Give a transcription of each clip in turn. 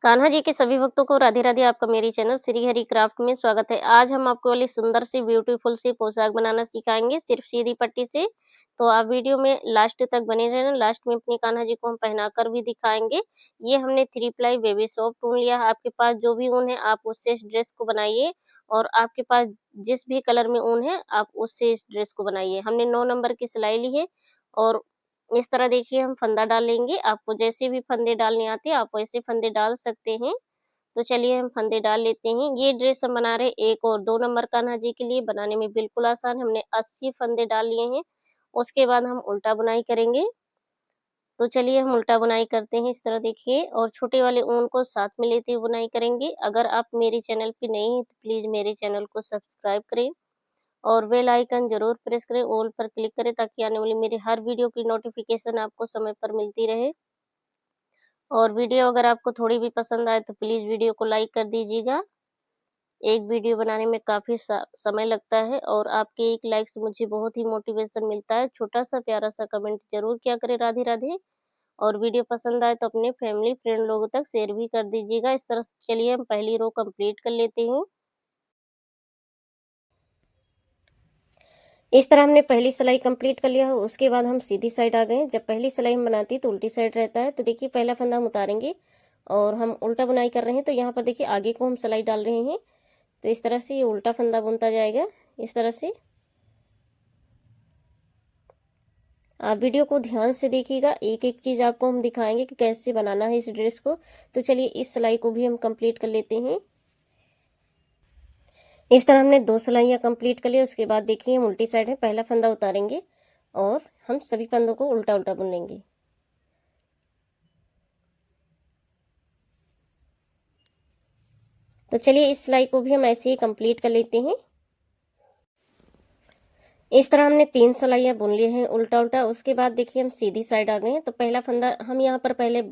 कान्हा जी के सभी भक्तों को राधे राधे। आपका मेरी चैनल श्री हरि क्राफ्ट में स्वागत है। आज हम आपको वाली सुंदर सी ब्यूटीफुल सी पोशाक बनाना सिखाएंगे सिर्फ सीधी पट्टी से। तो आप वीडियो में लास्ट तक बने रहना। लास्ट में अपनी कान्हा जी को हम पहनाकर भी दिखाएंगे। ये हमने 3 प्लाई बेबी सॉफ्ट ऊन लिया है। आपके पास जो भी ऊन है आप उससे इस ड्रेस को बनाइए, और आपके पास जिस भी कलर में ऊन है आप उससे इस ड्रेस को बनाइए। हमने 9 नंबर की सिलाई ली है, और इस तरह देखिए हम फंदा डाल लेंगे। आपको जैसे भी फंदे डालने आते हैं आप वैसे फंदे डाल सकते हैं। तो चलिए हम फंदे डाल लेते हैं। ये ड्रेस हम बना रहे हैं 1 और 2 नंबर कान्हा जी के लिए। बनाने में बिल्कुल आसान। हमने 80 फंदे डाल लिए हैं। उसके बाद हम उल्टा बुनाई करेंगे। तो चलिए हम उल्टा बुनाई करते हैं। इस तरह देखिए, और छोटे वाले ऊन को साथ में लेते हुए बुनाई करेंगे। अगर आप मेरे चैनल पे नए हैं तो प्लीज़ मेरे चैनल को सब्सक्राइब करें और बेल आइकन ज़रूर प्रेस करें, ऑल पर क्लिक करें, ताकि आने वाली मेरी हर वीडियो की नोटिफ़िकेशन आपको समय पर मिलती रहे। और वीडियो अगर आपको थोड़ी भी पसंद आए तो प्लीज़ वीडियो को लाइक कर दीजिएगा। एक वीडियो बनाने में काफ़ी समय लगता है, और आपके एक लाइक से मुझे बहुत ही मोटिवेशन मिलता है। छोटा-सा प्यारा-सा कमेंट ज़रूर किया करें राधे राधे। और वीडियो पसंद आए तो अपने फैमिली फ्रेंड लोगों तक शेयर भी कर दीजिएगा। इस तरह से चलिए हम पहली रो कंप्लीट कर लेते हैं। इस तरह हमने पहली सिलाई कंप्लीट कर लिया है। उसके बाद हम सीधी साइड आ गए। जब पहली सिलाई हम बनाती है तो उल्टी साइड रहता है। तो देखिए पहला फंदा हम उतारेंगे और हम उल्टा बुनाई कर रहे हैं, तो यहाँ पर देखिए आगे को हम सिलाई डाल रहे हैं। तो इस तरह से ये उल्टा फंदा बुनता जाएगा। इस तरह से आप वीडियो को ध्यान से देखिएगा। एक एक चीज़ आपको हम दिखाएंगे कि कैसे बनाना है इस ड्रेस को। तो चलिए इस सिलाई को भी हम कंप्लीट कर लेते हैं। इस तरह हमने 2 सिलाइयाँ कंप्लीट कर ली। उसके बाद देखिए हम उल्टी साइड है, पहला फंदा उतारेंगे और हम सभी फंदों को उल्टा उल्टा बुन लेंगे। तो चलिए इस सिलाई को भी हम ऐसे ही कंप्लीट कर लेते हैं। इस तरह हमने 3 सिलाइयाँ बुन ली हैं उल्टा उल्टा। उसके बाद देखिए हम सीधी साइड आ गए हैं। तो पहला फंदा हम यहाँ पर पहले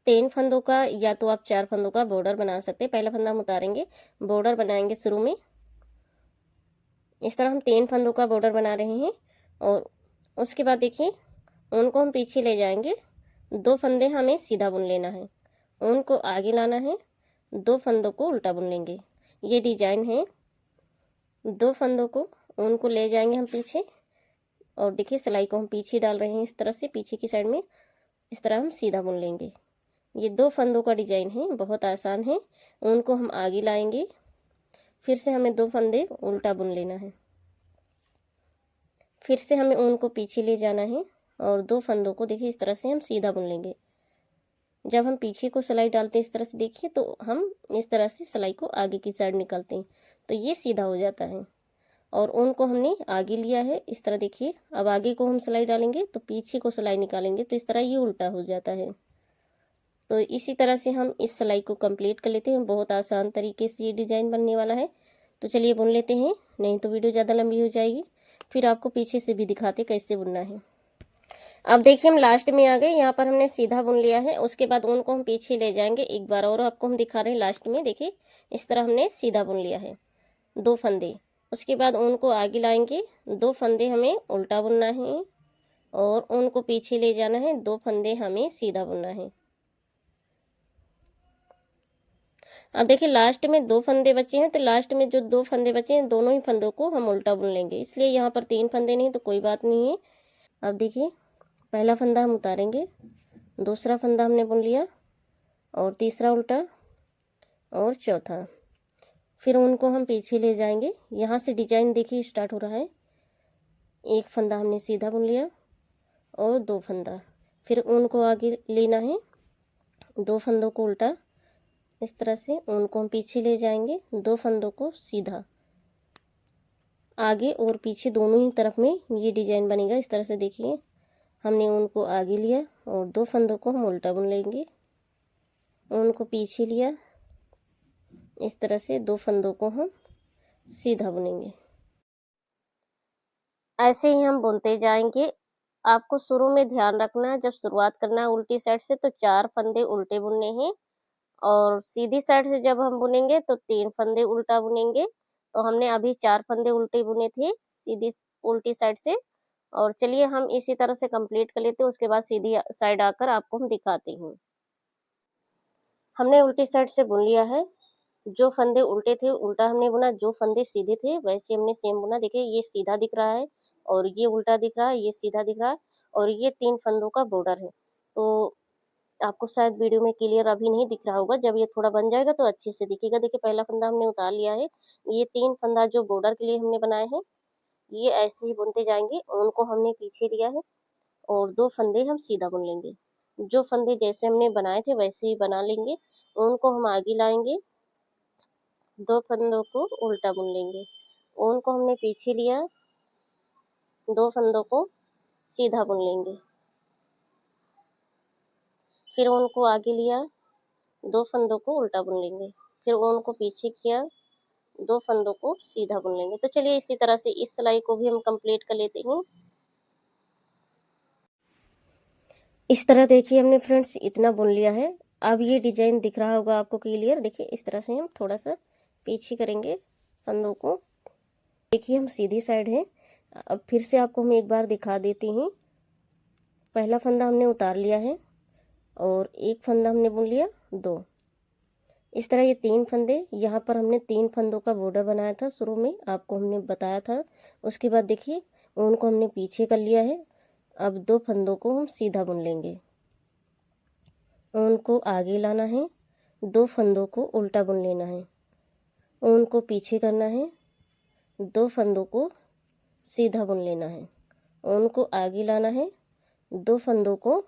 3 फंदों का या तो आप 4 फंदों का बॉर्डर बना सकते हैं। पहला फंदा हम उतारेंगे, बॉर्डर बनाएंगे शुरू में। इस तरह हम 3 फंदों का बॉर्डर बना रहे हैं, और उसके बाद देखिए उनको हम पीछे ले जाएंगे। 2 फंदे हमें सीधा बुन लेना है, उनको आगे लाना है, 2 फंदों को उल्टा बुन लेंगे। ये डिजाइन है। 2 फंदों को उनको ले जाएंगे हम पीछे, और देखिए सिलाई को हम पीछे डाल रहे हैं। इस तरह से पीछे की साइड में इस तरह हम सीधा बुन लेंगे। ये 2 फंदों का डिजाइन है, बहुत आसान है। उनको हम आगे लाएंगे, फिर से हमें 2 फंदे उल्टा बुन लेना है, फिर से हमें ऊन को पीछे ले जाना है, और 2 फंदों को देखिए इस तरह से हम सीधा बुन लेंगे। जब हम पीछे को सिलाई डालते हैं इस तरह से देखिए, तो हम इस तरह से सिलाई को आगे की साइड निकालते हैं, तो ये सीधा हो जाता है। और ऊन को हमने आगे लिया है इस तरह देखिए। अब आगे को हम सिलाई डालेंगे तो पीछे को सिलाई निकालेंगे, तो इस तरह ये उल्टा हो जाता है। तो इसी तरह से हम इस सिलाई को कंप्लीट कर लेते हैं। बहुत आसान तरीके से ये डिजाइन बनने वाला है। तो चलिए बुन लेते हैं, नहीं तो वीडियो ज़्यादा लंबी हो जाएगी। फिर आपको पीछे से भी दिखाते कैसे बुनना है। अब देखिए हम लास्ट में आ गए। यहाँ पर हमने सीधा बुन लिया है। उसके बाद ऊन को हम पीछे ले जाएंगे। एक बार और आपको हम दिखा रहे हैं लास्ट में, देखिए इस तरह हमने सीधा बुन लिया है, 2 फंदे। उसके बाद ऊन को आगे लाएंगे, 2 फंदे हमें उल्टा बुनना है, और ऊन को पीछे ले जाना है, 2 फंदे हमें सीधा बुनना है। अब देखिए लास्ट में 2 फंदे बचे हैं, तो लास्ट में जो 2 फंदे बचे हैं दोनों ही फंदों को हम उल्टा बुन लेंगे। इसलिए यहाँ पर 3 फंदे नहीं, तो कोई बात नहीं है। अब देखिए पहला फंदा हम उतारेंगे, दूसरा फंदा हमने बुन लिया, और तीसरा उल्टा, और चौथा। फिर उनको हम पीछे ले जाएंगे। यहाँ से डिजाइन देखिए स्टार्ट हो रहा है। एक फंदा हमने सीधा बुन लिया और 2 फंदा, फिर ऊन को आगे लेना है, 2 फंदों को उल्टा, इस तरह से ऊन को हम पीछे ले जाएंगे, 2 फंदों को सीधा। आगे और पीछे दोनों ही तरफ में ये डिजाइन बनेगा। इस तरह से देखिए हमने ऊन को आगे लिया और 2 फंदों को हम उल्टा बुन लेंगे, ऊन को पीछे लिया, इस तरह से 2 फंदों को हम सीधा बुनेंगे। ऐसे ही हम बुनते जाएंगे। आपको शुरू में ध्यान रखना है, जब शुरुआत करना है उल्टी साइड से तो 4 फंदे उल्टे बुनने हैं, और सीधी साइड से जब हम बुनेंगे तो 3 फंदे उल्टा बुनेंगे। तो हमने अभी 4 फंदे उल्टे बुने थे सीधी उल्टी साइड से। और चलिए हम इसी तरह से कंप्लीट कर लेते हैं। उसके बाद सीधी साइड आकर आपको हम दिखाती हूँ। हमने उल्टी साइड से बुन लिया है। जो फंदे उल्टे थे उल्टा हमने बुना, जो फंदे सीधे थे वैसे हमने सेम बुना। देखिए ये सीधा दिख रहा है और ये उल्टा दिख रहा है, ये सीधा दिख रहा है और ये 3 फंदों का बॉर्डर है। तो आपको शायद वीडियो में क्लियर अभी नहीं दिख रहा होगा, जब ये थोड़ा बन जाएगा तो अच्छे से दिखेगा। देखिए पहला फंदा हमने उतार लिया है। ये 3 फंदा जो बॉर्डर के लिए हमने बनाए हैं, ये ऐसे ही बुनते जाएंगे। उनको हमने पीछे लिया है और 2 फंदे हम सीधा बुन लेंगे। जो फंदे जैसे हमने बनाए थे वैसे ही बना लेंगे। उनको हम आगे लाएंगे, 2 फंदों को उल्टा बुन लेंगे। उनको हमने पीछे लिया, 2 फंदों को सीधा बुन लेंगे। फिर उनको आगे लिया, 2 फंदों को उल्टा बुन लेंगे। फिर उनको पीछे किया, 2 फंदों को सीधा बुन लेंगे। तो चलिए इसी तरह से इस सिलाई को भी हम कंप्लीट कर लेते हैं। इस तरह देखिए हमने फ्रेंड्स इतना बुन लिया है। अब ये डिजाइन दिख रहा होगा आपको क्लियर। देखिए इस तरह से हम थोड़ा सा पीछे करेंगे फंदों को। देखिए हम सीधी साइड है। अब फिर से आपको हम एक बार दिखा देती हूँ। पहला फंदा हमने उतार लिया है और एक फंदा हमने बुन लिया, 2। इस तरह ये 3 फंदे, यहाँ पर हमने 3 फंदों का बॉर्डर बनाया था, शुरू में आपको हमने बताया था। उसके बाद देखिए उनको हमने पीछे कर लिया है। अब 2 फंदों को हम सीधा बुन लेंगे, उनको आगे लाना है, 2 फंदों को उल्टा बुन लेना है, उनको पीछे करना है, 2 फंदों को सीधा बुन लेना है, उनको आगे लाना है, 2 फंदों को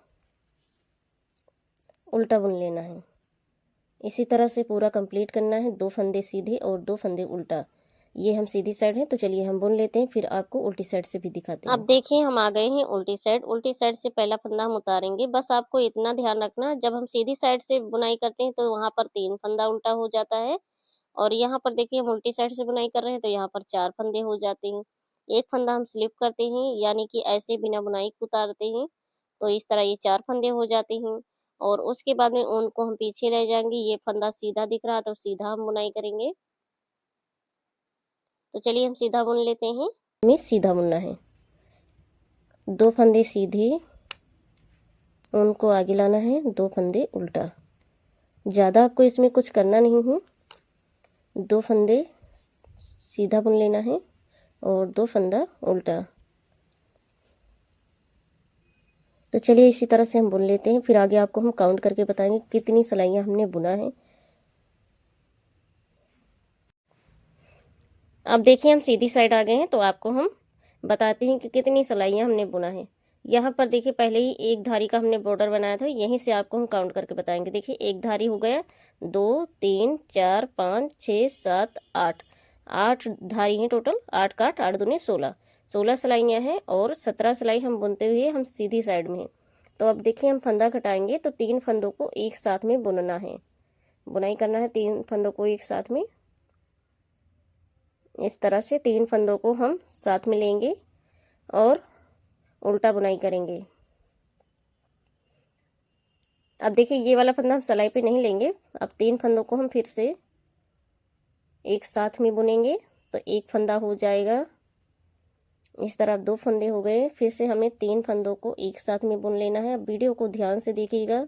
उल्टा बुन लेना है। इसी तरह से पूरा कंप्लीट करना है। 2 फंदे सीधे और 2 फंदे उल्टा। ये हम सीधी साइड है, तो चलिए हम बुन लेते हैं, फिर आपको उल्टी साइड से भी दिखाते हैं। अब देखिए हम आ गए हैं उल्टी साइड। उल्टी साइड से पहला फंदा हम उतारेंगे। बस आपको इतना ध्यान रखना, जब हम सीधी साइड से बुनाई करते हैं तो वहाँ पर 3 फंदा उल्टा हो जाता है और यहाँ पर देखिए हम उल्टी साइड से बुनाई कर रहे हैं तो यहाँ पर 4 फंदे हो जाते हैं। एक फंदा हम स्लिप करते हैं, यानी कि ऐसे बिना बुनाई के उतारते हैं, तो इस तरह ये 4 फंदे हो जाते हैं। और उसके बाद में ऊन को हम पीछे ले जाएंगे। ये फंदा सीधा दिख रहा है तो सीधा हम बुनाई करेंगे। तो चलिए हम सीधा बुन लेते हैं। हमें सीधा बुनना है, 2 फंदे सीधे, ऊन को आगे लाना है, 2 फंदे उल्टा। ज़्यादा आपको इसमें कुछ करना नहीं है। 2 फंदे सीधा बुन लेना है और 2 फंदा उल्टा। तो चलिए इसी तरह से हम बुन लेते हैं, फिर आगे आपको हम काउंट करके बताएंगे कितनी सिलाइयाँ हमने बुना है। अब देखिए हम सीधी साइड आ गए हैं, तो आपको हम बताते हैं कि कितनी सिलाइयाँ हमने बुना है। यहाँ पर देखिए पहले ही एक धारी का हमने बॉर्डर बनाया था, यहीं से आपको हम काउंट करके बताएंगे। देखिए एक धारी हो गया, 2 3 4 5 6 7 8, 8 धारी हैं टोटल। 8 का 8, 8 दूनी 16, 16 सिलाइयाँ हैं और 17 सिलाई हम बुनते हुए हम सीधी साइड में हैं। तो अब देखिए हम फंदा घटाएंगे तो 3 फंदों को एक साथ में बुनना है, बुनाई करना है 3 फंदों को एक साथ में। इस तरह से 3 फंदों को हम साथ में लेंगे और उल्टा बुनाई करेंगे। अब देखिए ये वाला फंदा हम सिलाई पे नहीं लेंगे। अब 3 फंदों को हम फिर से एक साथ में बुनेंगे, तो एक फंदा हो जाएगा। इस तरह 2 फंदे हो गए। फिर से हमें 3 फंदों को एक साथ में बुन लेना है। अब वीडियो को ध्यान से देखिएगा।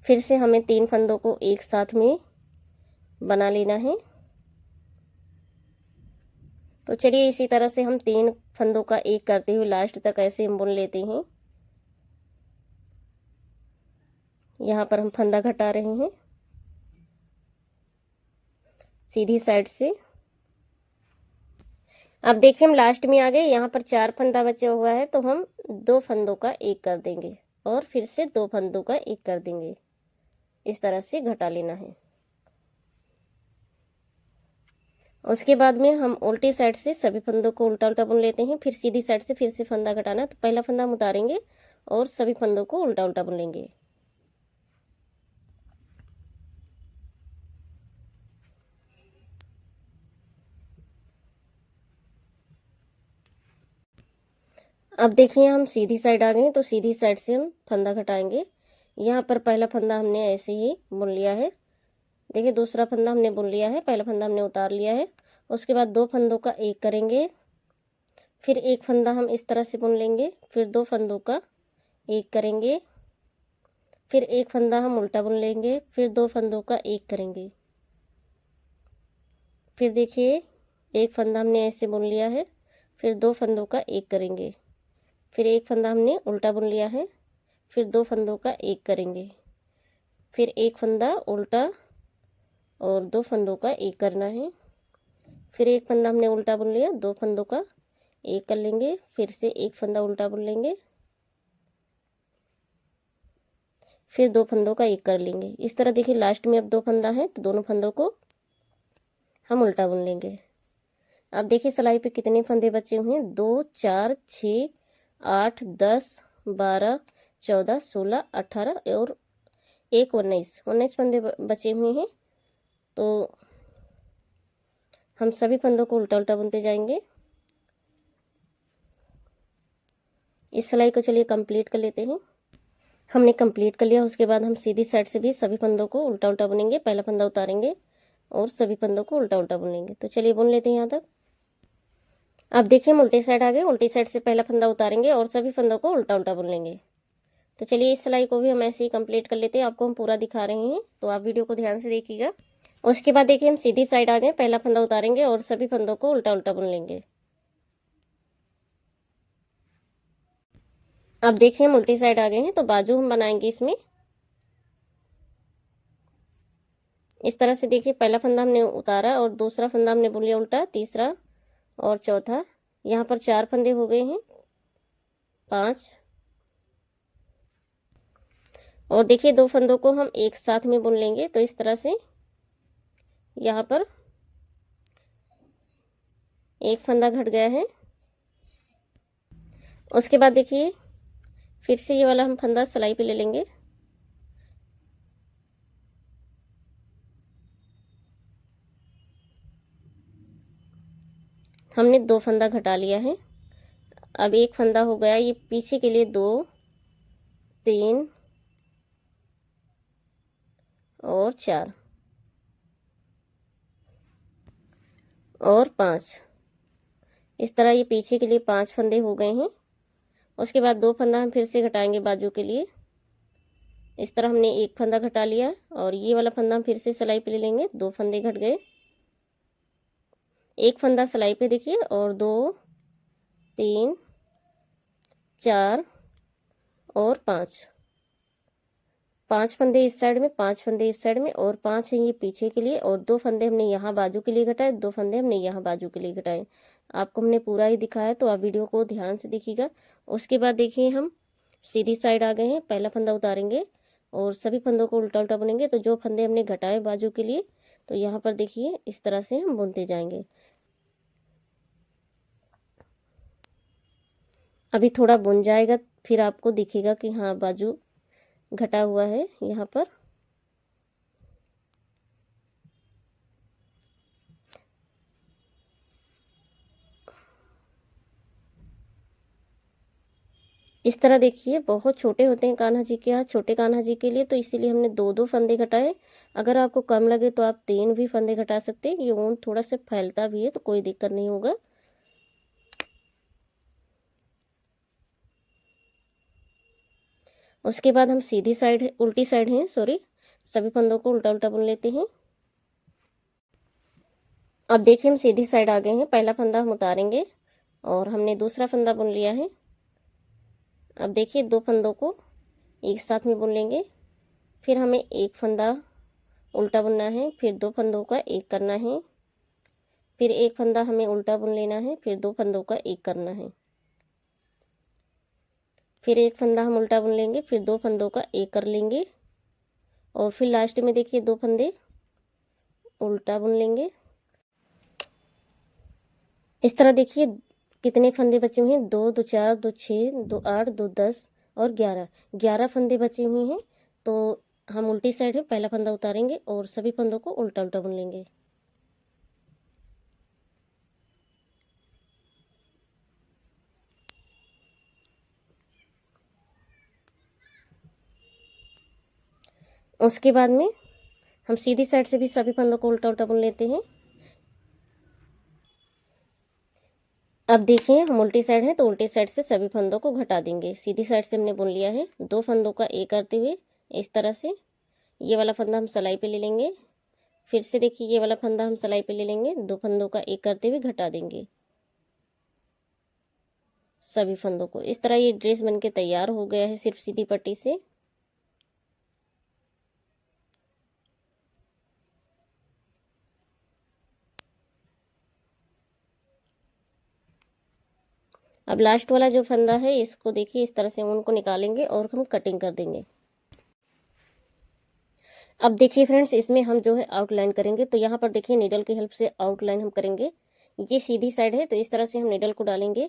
फिर से हमें 3 फंदों को एक साथ में बना लेना है। तो चलिए इसी तरह से हम 3 फंदों का एक करते हुए लास्ट तक ऐसे हम बुन लेते हैं। यहाँ पर हम फंदा घटा रहे हैं सीधी साइड से। अब देखिए हम लास्ट में आ गए। यहाँ पर 4 फंदा बचा हुआ है, तो हम 2 फंदों का एक कर देंगे और फिर से 2 फंदों का एक कर देंगे। इस तरह से घटा लेना है। उसके बाद में हम उल्टी साइड से सभी फंदों को उल्टा उल्टा बुन लेते हैं। फिर सीधी साइड से फिर से फंदा घटाना, तो पहला फंदा हम उतारेंगे और सभी फंदों को उल्टा उल्टा बुन लेंगे। अब देखिए हम सीधी साइड आ गए, तो सीधी साइड से हम फंदा घटाएंगे। यहाँ पर पहला फंदा हमने ऐसे ही बुन लिया है। देखिए दूसरा फंदा हमने बुन लिया है, पहला फंदा हमने उतार लिया है। उसके बाद 2 फंदों का एक करेंगे, फिर एक फंदा हम इस तरह से बुन लेंगे, फिर 2 फंदों का एक करेंगे, फिर एक फंदा हम उल्टा बुन लेंगे, फिर 2 फंदों का एक करेंगे। फिर देखिए एक फंदा हमने ऐसे बुन लिया है, फिर 2 फंदों का एक करेंगे, फिर एक फंदा हमने उल्टा बुन लिया है, फिर 2 फंदों का एक करेंगे, फिर एक फंदा उल्टा और 2 फंदों का एक करना है, फिर एक फंदा हमने उल्टा बुन लिया, 2 फंदों का एक कर लेंगे, फिर से एक फंदा उल्टा बुन लेंगे, फिर 2 फंदों का एक कर लेंगे। इस तरह देखिए लास्ट में अब 2 फंदा है तो दोनों फंदों को हम उल्टा बुन लेंगे। अब देखिए सिलाई पे कितने फंदे बचे हुए हैं, 2 4 6 8 10 12 14 16 18 और एक 19 फंदे बचे हुए हैं। तो हम सभी फंदों को उल्टा उल्टा बुनते जाएंगे। इस सिलाई को चलिए कंप्लीट कर लेते हैं। हमने कंप्लीट कर लिया, उसके बाद हम सीधी साइड से भी सभी फंदों को उल्टा उल्टा बुनेंगे। पहला फंदा उतारेंगे और सभी फंदों को उल्टा उल्टा बुनेंगे। तो चलिए बुन लेते हैं यहाँ तक। अब देखिए हम उल्टी साइड आ गए, उल्टी साइड से पहला फंदा उतारेंगे और सभी फंदों को उल्टा उल्टा बुन लेंगे। तो चलिए इस सिलाई को भी हम ऐसे ही कंप्लीट कर लेते हैं। आपको हम पूरा दिखा रहे हैं तो आप वीडियो को ध्यान से देखिएगा। उसके बाद देखिए हम सीधी साइड आ गए, पहला फंदा उतारेंगे और सभी फंदों को उल्टा उल्टा बुन लेंगे। अब देखिए हम उल्टी साइड आ गए हैं, तो बाजू हम बनाएंगे इसमें। इस तरह से देखिए पहला फंदा हमने उतारा और दूसरा फंदा हमने बुन लिया उल्टा, तीसरा और चौथा। यहाँ पर 4 फंदे हो गए हैं, 5। और देखिए 2 फंदों को हम एक साथ में बुन लेंगे। तो इस तरह से यहाँ पर एक फंदा घट गया है। उसके बाद देखिए फिर से ये वाला हम फंदा सिलाई पे ले लेंगे। हमने 2 फंदा घटा लिया है। अब एक फंदा हो गया, ये पीछे के लिए 2 3 और 4 और 5। इस तरह ये पीछे के लिए 5 फंदे हो गए हैं। उसके बाद 2 फंदा हम फिर से घटाएंगे बाजू के लिए। इस तरह हमने एक फंदा घटा लिया और ये वाला फंदा हम फिर से सिलाई पे ले लेंगे। 2 फंदे घट गए, एक फंदा सिलाई पे देखिए और 2 3 4 और 5 फंदे इस साइड में, 5 फंदे इस साइड में और 5 हैं ये पीछे के लिए। और 2 फंदे हमने यहाँ बाजू के लिए घटाए, 2 फंदे हमने यहाँ बाजू के लिए घटाए। आपको हमने पूरा ही दिखाया तो आप वीडियो को ध्यान से देखिएगा। उसके बाद देखिए हम सीधी साइड आ गए हैं, पहला फंदा उतारेंगे और सभी फंदों को उल्टा उल्टा बुनेंगे। तो जो फंदे हमने घटाए बाजू के लिए, तो यहाँ पर देखिए इस तरह से हम बुनते जाएंगे। अभी थोड़ा बुन जाएगा, फिर आपको दिखेगा कि हाँ बाजू घटा हुआ है यहाँ पर। इस तरह देखिए बहुत छोटे होते हैं कान्हा जी के हाथ, छोटे कान्हा जी के लिए, तो इसीलिए हमने 2-2 फंदे घटाए। अगर आपको कम लगे तो आप 3 भी फंदे घटा सकते हैं। ये ऊन थोड़ा सा फैलता भी है तो कोई दिक्कत नहीं होगा। उसके बाद हम सीधी साइड उल्टी साइड हैं सॉरी, सभी फंदों को उल्टा उल्टा बुन लेते हैं। अब देखिए हम सीधी साइड आ गए हैं, पहला फंदा हम उतारेंगे और हमने दूसरा फंदा बुन लिया है। अब देखिए 2 फंदों को एक साथ में बुन लेंगे, फिर हमें एक फंदा उल्टा बुनना है, फिर 2 फंदों का एक करना है, फिर एक फंदा हमें उल्टा बुन लेना है, फिर 2 फंदों का एक करना है, फिर एक फंदा हम उल्टा बुन लेंगे, फिर 2 फंदों का एक कर लेंगे और फिर लास्ट में देखिए 2 फंदे उल्टा बुन लेंगे। इस तरह देखिए कितने फंदे बचे हुए हैं, 2 2 4 2 6 2 8 2 10 और 11 फंदे बचे हुए हैं। तो हम उल्टी साइड है, पहला फंदा उतारेंगे और सभी फंदों को उल्टा उल्टा बुन लेंगे। उसके बाद में हम सीधी साइड से भी सभी फंदों को उल्टा उल्टा बुन लेते हैं। अब देखिए हम उल्टी साइड है तो उल्टी साइड से सभी फंदों को घटा देंगे। सीधी साइड से हमने बुन लिया है, 2 फंदों का एक करते हुए इस तरह से ये वाला फंदा हम सिलाई पे ले लेंगे। फिर से देखिए ये वाला फंदा हम सिलाई पे ले लेंगे, 2 फंदों का एक करते हुए घटा देंगे सभी फंदों को। इस तरह ये ड्रेस बनके तैयार हो गया है सिर्फ सीधी पट्टी से। अब लास्ट वाला जो फंदा है इसको देखिए इस तरह से ऊन को निकालेंगे और हम कटिंग कर देंगे। अब देखिए फ्रेंड्स, इसमें हम जो है आउटलाइन करेंगे। तो यहाँ पर देखिए नीडल की हेल्प से आउटलाइन हम करेंगे। ये सीधी साइड है तो इस तरह से हम नीडल को डालेंगे।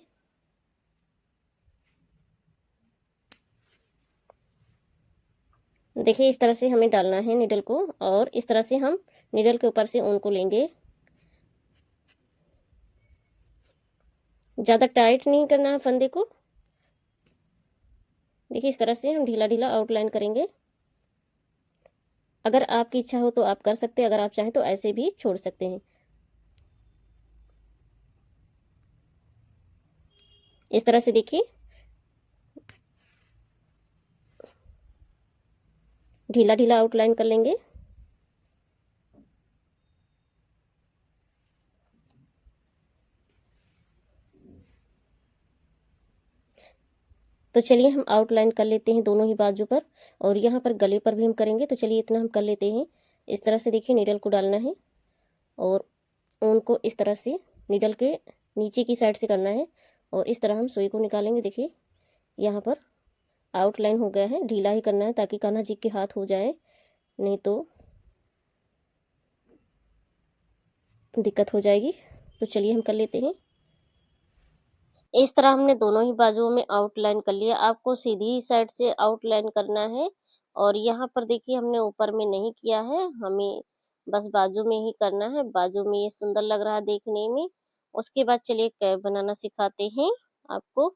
देखिए इस तरह से हमें डालना है नीडल को, और इस तरह से हम नीडल के ऊपर से ऊन को लेंगे। ज़्यादा टाइट नहीं करना है फंदे को। देखिए इस तरह से हम ढीला ढीला आउटलाइन करेंगे। अगर आपकी इच्छा हो तो आप कर सकते हैं, अगर आप चाहें तो ऐसे भी छोड़ सकते हैं। इस तरह से देखिए ढीला ढीला आउटलाइन कर लेंगे। तो चलिए हम आउटलाइन कर लेते हैं दोनों ही बाजू पर, और यहाँ पर गले पर भी हम करेंगे। तो चलिए इतना हम कर लेते हैं। इस तरह से देखिए नीडल को डालना है और ऊन को इस तरह से नीडल के नीचे की साइड से करना है, और इस तरह हम सुई को निकालेंगे। देखिए यहाँ पर आउटलाइन हो गया है। ढीला ही करना है ताकि कान्हा जी के हाथ हो जाए, नहीं तो दिक्कत हो जाएगी। तो चलिए हम कर लेते हैं। इस तरह हमने दोनों ही बाजुओं में आउटलाइन कर लिया। आपको सीधी साइड से आउटलाइन करना है, और यहाँ पर देखिए हमने ऊपर में नहीं किया है, हमें बस बाजू में ही करना है। बाजू में ये सुंदर लग रहा है देखने में। उसके बाद चलिए कैप बनाना सिखाते हैं आपको।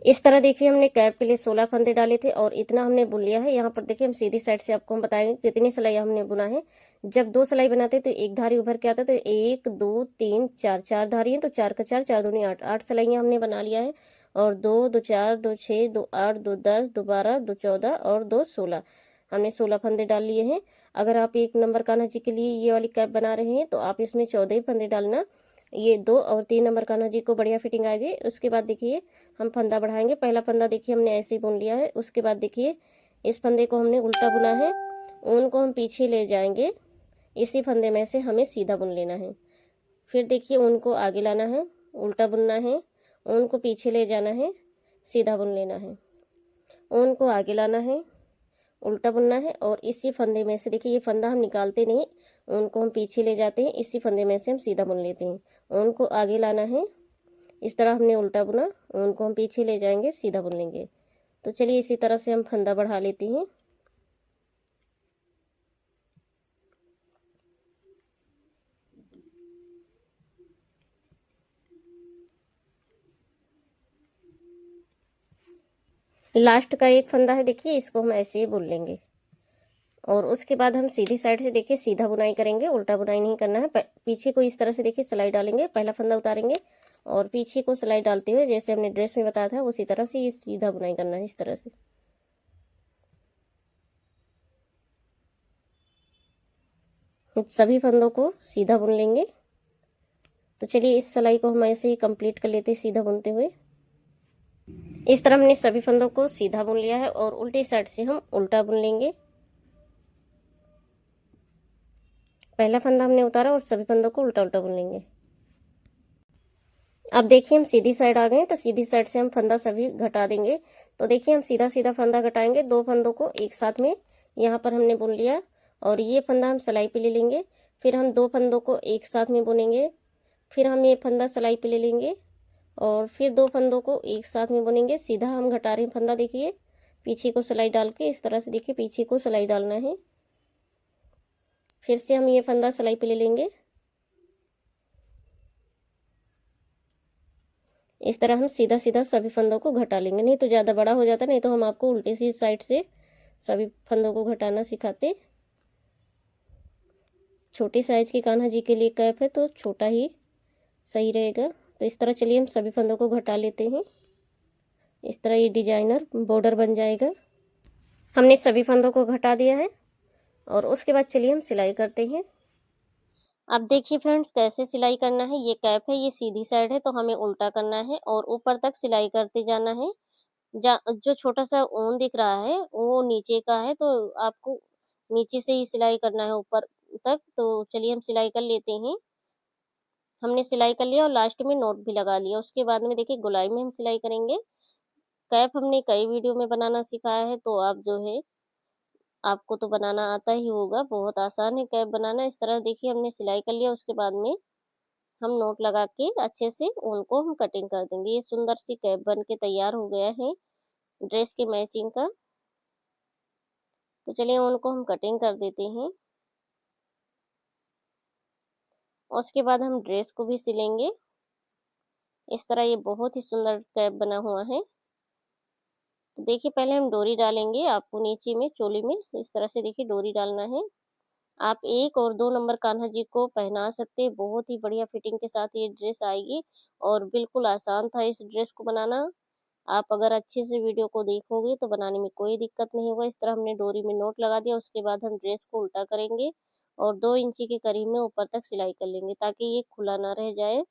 इस तरह देखिए हमने कैप के लिए 16 फंदे डाले थे और इतना हमने बुन लिया है। यहाँ पर देखिए हम सीधी साइड से आपको हम बताएंगे कितनी सिलाई हमने बुना है। जब 2 सिलाई बनाते तो एक धारी उभर के आता, तो 1 2 3 4 4 धारी है तो 4 का 4 4 दूनी 8 8 सिलाइयाँ हमने बना लिया है। और 2 2 4 2 6 2 8 2 10 2 12 2 14 और 2 16, हमने 16 फंदे डाल लिए हैं। अगर आप 1 नंबर कान्हा जी के लिए ये वाली कैप बना रहे हैं तो आप इसमें 14 ही फंदे डालना। ये 2 और 3 नंबर कान्हा जी को बढ़िया फिटिंग आएगी। उसके बाद देखिए हम फंदा बढ़ाएंगे। पहला फंदा देखिए हमने ऐसे ही बुन लिया है। उसके बाद देखिए इस फंदे को हमने उल्टा बुना है, ऊन को हम पीछे ले जाएंगे, इसी फंदे में से हमें सीधा बुन लेना है। फिर देखिए ऊन को आगे लाना है, उल्टा बुनना है, ऊन को पीछे ले जाना है, सीधा बुन लेना है। ऊन को आगे लाना है, उल्टा बुनना है, और इसी फंदे में से देखिए ये फंदा हम निकालते नहीं, ऊन को हम पीछे ले जाते हैं, इसी फंदे में से हम सीधा बुन लेते हैं। ऊन को आगे लाना है, इस तरह हमने उल्टा बुना, ऊन को हम पीछे ले जाएंगे, सीधा बुन लेंगे। तो चलिए इसी तरह से हम फंदा बढ़ा लेते हैं। लास्ट का एक फंदा है देखिए, इसको हम ऐसे ही बुन लेंगे, और उसके बाद हम सीधी साइड से देखिए सीधा बुनाई करेंगे, उल्टा बुनाई नहीं करना है। पीछे को इस तरह से देखिए सिलाई डालेंगे, पहला फंदा उतारेंगे और पीछे को सिलाई डालते हुए जैसे हमने ड्रेस में बताया था उसी तरह से ये सीधा बुनाई करना है, इस तरह से। सभी फंदों को सीधा बुन लेंगे। तो चलिए इस सिलाई को हम ऐसे ही कंप्लीट कर लेते हैं सीधा बुनते हुए। इस तरह हमने सभी फंदों को सीधा बुन लिया है, और उल्टी साइड से हम उल्टा बुन लेंगे। पहला फंदा हमने उतारा और सभी फंदों को उल्टा उल्टा बुन लेंगे। अब देखिए हम सीधी साइड आ गए हैं, तो सीधी साइड से हम फंदा सभी घटा देंगे। तो देखिए हम सीधा सीधा फंदा घटाएंगे, 2 फंदों को एक साथ में यहाँ पर हमने बुन लिया, और ये फंदा हम सिलाई पे ले लेंगे। फिर हम 2 फंदों को एक साथ में बुनेंगे, फिर हम ये फंदा सिलाई पे ले लेंगे, और फिर 2 फंदों को एक साथ में बुनेंगे। सीधा हम घटा रहे हैं फंदा, देखिए पीछे को सिलाई डाल के इस तरह से देखिए पीछे को सिलाई डालना है। फिर से हम ये फंदा सिलाई पे ले लेंगे। इस तरह हम सीधा सीधा सभी फंदों को घटा लेंगे, नहीं तो ज़्यादा बड़ा हो जाता, नहीं तो हम आपको उल्टी सी साइड से सभी फंदों को घटाना सिखाते। छोटी साइज की कान्हा जी के लिए कैप है तो छोटा ही सही रहेगा। तो इस तरह चलिए हम सभी फंदों को घटा लेते हैं। इस तरह ये डिजाइनर बॉर्डर बन जाएगा। हमने सभी फंदों को घटा दिया है और उसके बाद चलिए हम सिलाई करते हैं। अब देखिए फ्रेंड्स कैसे सिलाई करना है। ये कैप है, ये सीधी साइड है तो हमें उल्टा करना है और ऊपर तक सिलाई करते जाना है। जो छोटा सा ऊन दिख रहा है वो नीचे का है, तो आपको नीचे से ही सिलाई करना है ऊपर तक। तो चलिए हम सिलाई कर लेते हैं। हमने सिलाई कर लिया और लास्ट में नोट भी लगा लिया। उसके बाद में देखिए गोलाई में हम सिलाई करेंगे। कैप हमने कई वीडियो में बनाना सिखाया है, तो आप जो है आपको तो बनाना आता ही होगा। बहुत आसान है कैप बनाना। इस तरह देखिए हमने सिलाई कर लिया। उसके बाद में हम नोट लगा के अच्छे से ऊन को हम कटिंग कर देंगे। ये सुंदर सी कैप बन के तैयार हो गया है ड्रेस के मैचिंग का। तो चलिए ऊन को हम कटिंग कर देते हैं। उसके बाद हम ड्रेस को भी सिलेंगे। इस तरह ये बहुत ही सुंदर कैप बना हुआ है। तो देखिए पहले हम डोरी डालेंगे। आपको नीचे में चोली में इस तरह से देखिए डोरी डालना है। आप 1 और 2 नंबर कान्हा जी को पहना सकते हैं। बहुत ही बढ़िया फिटिंग के साथ ये ड्रेस आएगी और बिल्कुल आसान था इस ड्रेस को बनाना। आप अगर अच्छे से वीडियो को देखोगे तो बनाने में कोई दिक्कत नहीं होगा। इस तरह हमने डोरी में नोट लगा दिया। उसके बाद हम ड्रेस को उल्टा करेंगे और 2 इंची के करीब में ऊपर तक सिलाई कर लेंगे ताकि ये खुला ना रह जाए।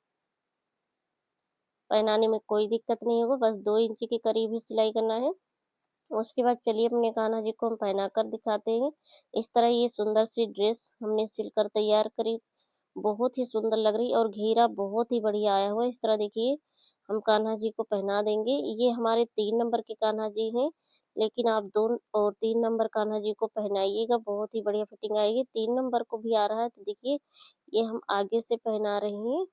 पहनाने में कोई दिक्कत नहीं होगा, बस 2 इंची के करीब ही सिलाई करना है। उसके बाद चलिए अपने कान्हा जी को हम पहना कर दिखाते हैं। इस तरह ये सुंदर सी ड्रेस हमने सिलकर तैयार करी। बहुत ही सुंदर लग रही और घेरा बहुत ही बढ़िया आया हुआ है। इस तरह देखिए हम कान्हा जी को पहना देंगे। ये हमारे 3 नंबर के कान्हा जी हैं, लेकिन आप 2 और 3 नंबर कान्हा जी को पहनाइएगा, बहुत ही बढ़िया फिटिंग आएगी। 3 नंबर को भी आ रहा है तो देखिए ये हम आगे से पहना रहे हैं।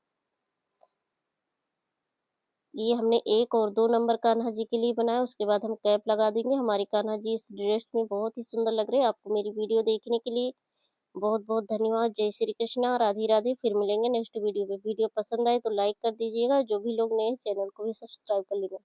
ये हमने 1 और 2 नंबर कान्हा जी के लिए बनाया। उसके बाद हम कैप लगा देंगे। हमारी कान्हा जी इस ड्रेस में बहुत ही सुंदर लग रहे हैं। आपको मेरी वीडियो देखने के लिए बहुत बहुत धन्यवाद। जय श्री कृष्णा, राधे राधे। फिर मिलेंगे नेक्स्ट वीडियो में। वीडियो पसंद आए तो लाइक कर दीजिएगा। जो भी लोग नए हैं चैनल को भी सब्सक्राइब कर लेना।